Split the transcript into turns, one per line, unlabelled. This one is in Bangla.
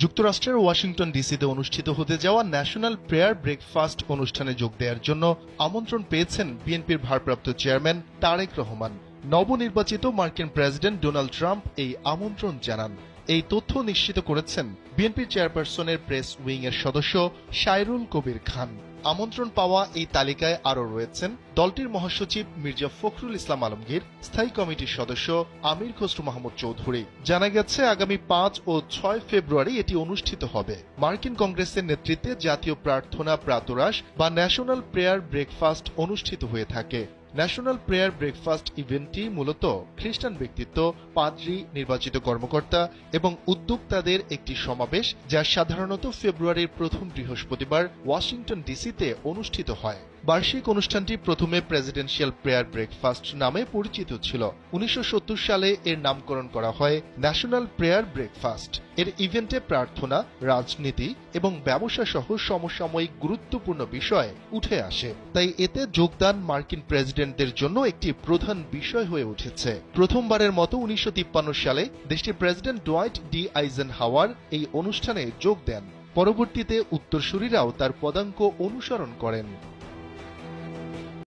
যুক্তরাষ্ট্রের ওয়াশিংটন ডিসিতে অনুষ্ঠিত হতে যাওয়া ন্যাশনাল প্রেয়ার ব্রেকফাস্ট অনুষ্ঠানে যোগ দেওয়ার জন্য আমন্ত্রণ পেয়েছেন বিএনপির ভারপ্রাপ্ত চেয়ারম্যান তারেক রহমান। নবনির্বাচিত মার্কিন প্রেসিডেন্ট ডোনাল্ড ট্রাম্প এই আমন্ত্রণ জানান। এই তথ্য নিশ্চিত করেছেন বিএনপির চেয়ারপারসনের প্রেস উইং এর সদস্য সাইরুল কবির খান। আমন্ত্রণ পাওয়া এই তালিকায় আরও রয়েছেন দলটির মহাসচিব মির্জা ফখরুল ইসলাম আলমগীর, স্থায়ী কমিটির সদস্য আমির খসরু মাহমুদ চৌধুরী। জানা গেছে আগামী ৫ ও ৬ ফেব্রুয়ারি এটি অনুষ্ঠিত হবে। মার্কিন কংগ্রেসের নেতৃত্বে জাতীয় প্রার্থনা প্রাতরাশ বা ন্যাশনাল প্রেয়ার ব্রেকফাস্ট অনুষ্ঠিত হয়ে থাকে। ন্যাশনাল প্রেয়ার ব্রেকফাস্ট ইভেন্টটি মূলত খ্রিস্টান ব্যক্তিত্ব, পাদ্রী, নির্বাচিত কর্মকর্তা এবং উদ্যোক্তাদের একটি সমাবেশ, যা সাধারণত ফেব্রুয়ারির প্রথম বৃহস্পতিবার ওয়াশিংটন ডিসিতে অনুষ্ঠিত হয়। বার্ষিক অনুষ্ঠানটি প্রথমে প্রেসিডেন্সিয়াল প্রেয়ার ব্রেকফাস্ট নামে পরিচিত ছিল। ১৯৭০ সালে এর নামকরণ করা হয় ন্যাশনাল প্রেয়ার ব্রেকফাস্ট। এর ইভেন্টে প্রার্থনা, রাজনীতি এবং ব্যবসা সহ সমসাময়িক গুরুত্বপূর্ণ বিষয় উঠে আসে। তাই এতে যোগদান মার্কিন প্রেসিডেন্টদের জন্য একটি প্রধান বিষয় হয়ে উঠেছে। প্রথমবারের মতো ১৯৫৩ সালে দেশটির প্রেসিডেন্ট ডোয়াইট ডি আইজেনহাওয়ার এই অনুষ্ঠানে যোগ দেন। পরবর্তীতে উত্তরসূরিরাও তার পদাঙ্ক অনুসরণ করেন।